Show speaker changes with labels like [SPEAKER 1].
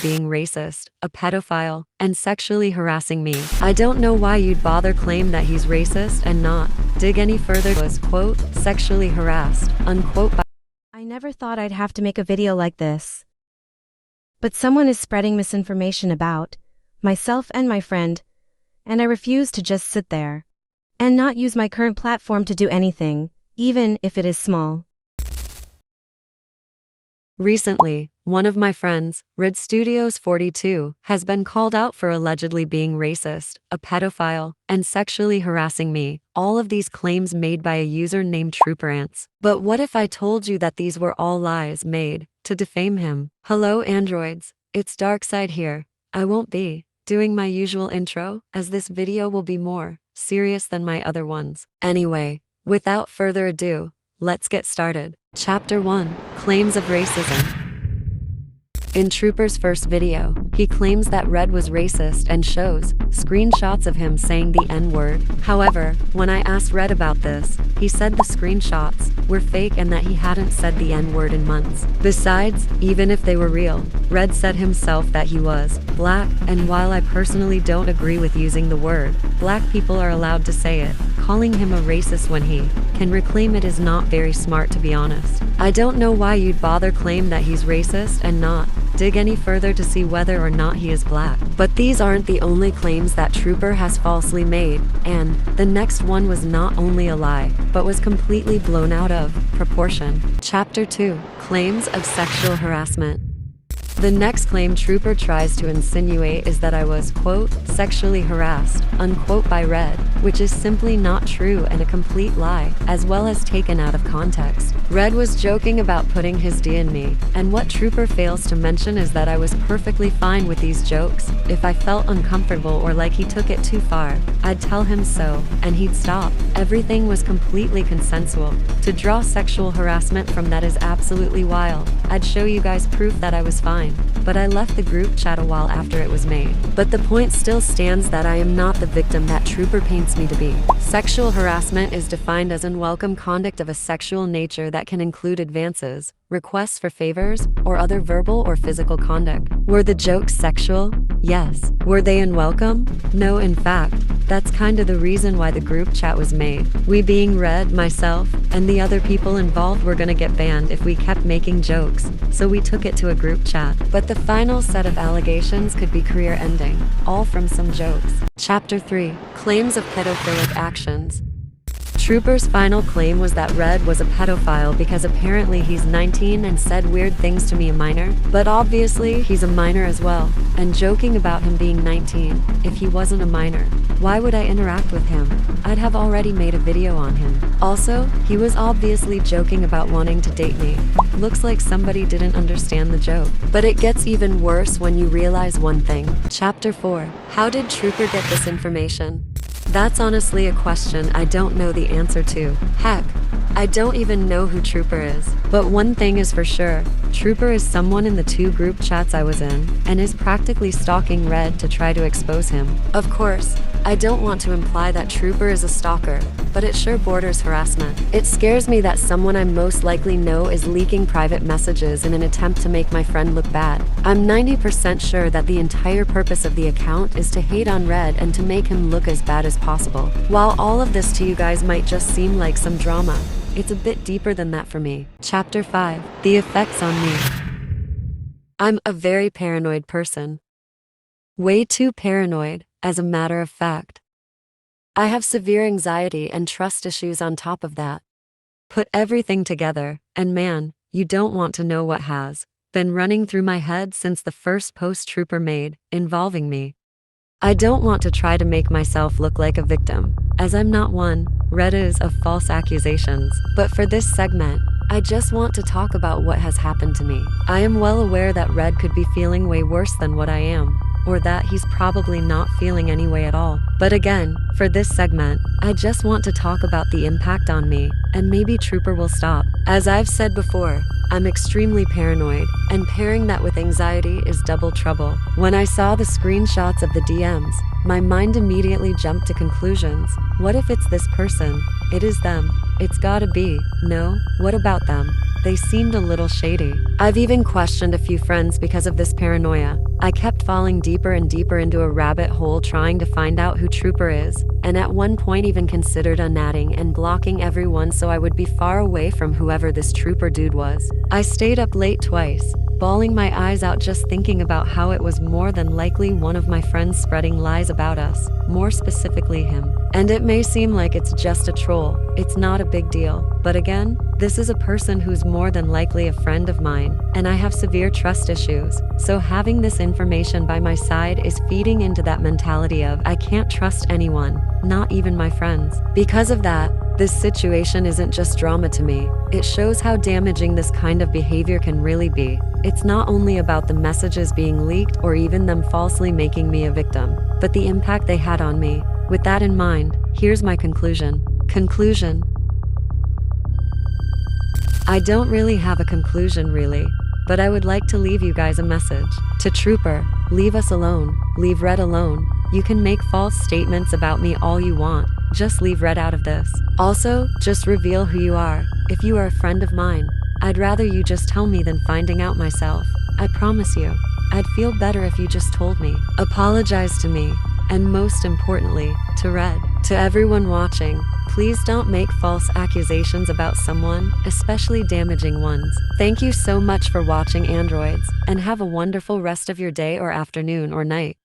[SPEAKER 1] being racist, a pedophile, and sexually harassing me. I don't know why you'd bother claim that he's racist and not dig any further. Was, quote, sexually harassed, unquote.
[SPEAKER 2] I never thought I'd have to make a video like this. But someone is spreading misinformation about myself and my friend, and I refuse to just sit there and not use my current platform to do anything, even if it is small.
[SPEAKER 1] Recently, one of my friends, Red Studios 42, has been called out for allegedly being racist, a pedophile, and sexually harassing me, all of these claims made by a user named Trooperants. But what if I told you that these were all lies made to defame him? Hello androids, it's Darkside here. I won't be doing my usual intro, as this video will be more serious than my other ones. Anyway, without further ado, let's get started. Chapter 1, Claims of Racism. In Trooper's first video, he claims that Red was racist and shows screenshots of him saying the N-word. However, when I asked Red about this, he said the screenshots were fake and that he hadn't said the N-word in months. Besides, even if they were real, Red said himself that he was black, and while I personally don't agree with using the word, black people are allowed to say it. Calling him a racist when he can reclaim it is not very smart, to be honest. I don't know why you'd bother claim that he's racist and not dig any further to see whether or not he is black. But these aren't the only claims that Trooper has falsely made, and the next one was not only a lie, but was completely blown out of proportion. Chapter 2, Claims of Sexual Harassment. The next claim Trooper tries to insinuate is that I was, quote, sexually harassed, unquote, by Red, which is simply not true and a complete lie, as well as taken out of context. Red was joking about putting his D in me, and what Trooper fails to mention is that I was perfectly fine with these jokes. If I felt uncomfortable or like he took it too far, I'd tell him so, and he'd stop. Everything was completely consensual. To draw sexual harassment from that is absolutely wild. I'd show you guys proof that I was fine, but I left the group chat a while after it was made. But the point still stands that I am not the victim that Trooper paints me to be. Sexual harassment is defined as unwelcome conduct of a sexual nature that can include advances, requests for favors, or other verbal or physical conduct. Were the jokes sexual? Yes. Were they unwelcome? No. In fact, that's kinda the reason why the group chat was made. We being Red, myself, and the other people involved were gonna get banned if we kept making jokes, so we took it to a group chat. But the final set of allegations could be career-ending, all from some jokes. Chapter 3, Claims of Pedophilic Actions. Trooper's final claim was that Red was a pedophile because apparently he's 19 and said weird things to me, a minor. But obviously he's a minor as well, and joking about him being 19, if he wasn't a minor, why would I interact with him? I'd have already made a video on him. Also, he was obviously joking about wanting to date me. Looks like somebody didn't understand the joke. But it gets even worse when you realize one thing. Chapter 4, How did Trooper get this information? That's honestly a question I don't know the answer to. Heck, I don't even know who Trooper is. But one thing is for sure, Trooper is someone in the 2 group chats I was in, and is practically stalking Red to try to expose him. Of course, I don't want to imply that Trooper is a stalker, but it sure borders harassment. It scares me that someone I most likely know is leaking private messages in an attempt to make my friend look bad. I'm 90% sure that the entire purpose of the account is to hate on Red and to make him look as bad as possible. While all of this to you guys might just seem like some drama, it's a bit deeper than that for me. Chapter 5, The Effects on Me. I'm a very paranoid person. Way too paranoid, as a matter of fact. I have severe anxiety and trust issues on top of that. Put everything together, and man, you don't want to know what has been running through my head since the first post Trooper made, involving me. I don't want to try to make myself look like a victim, as I'm not one. Red is of false accusations. But for this segment, I just want to talk about what has happened to me. I am well aware that Red could be feeling way worse than what I am, or that he's probably not feeling any way at all. But again, for this segment, I just want to talk about the impact on me, and maybe Trooper will stop. As I've said before, I'm extremely paranoid, and pairing that with anxiety is double trouble. When I saw the screenshots of the DMs, my mind immediately jumped to conclusions. What if it's this person? It is them. It's gotta be. No, what about them? They seemed a little shady. I've even questioned a few friends because of this paranoia, I kept falling deeper and deeper into a rabbit hole trying to find out who Trooper is, and at one point even considered unadding and blocking everyone so I would be far away from whoever this Trooper dude was. I stayed up late twice, bawling my eyes out just thinking about how it was more than likely one of my friends spreading lies about us, more specifically him. And it may seem like it's just a troll, it's not a big deal, but again, this is a person who's more than likely a friend of mine, and I have severe trust issues, so having this information by my side is feeding into that mentality of I can't trust anyone, not even my friends. Because of that, this situation isn't just drama to me, it shows how damaging this kind of behavior can really be. It's not only about the messages being leaked or even them falsely making me a victim, but the impact they had on me. With that in mind, here's my conclusion. Conclusion. I don't really have a conclusion really, but I would like to leave you guys a message. To Trooper, leave us alone, leave Red alone. You can make false statements about me all you want, just leave Red out of this. Also, just reveal who you are. If you are a friend of mine, I'd rather you just tell me than finding out myself. I promise you, I'd feel better if you just told me. Apologize to me, and most importantly, to Red. To everyone watching, please don't make false accusations about someone, especially damaging ones. Thank you so much for watching Androids, and have a wonderful rest of your day or afternoon or night.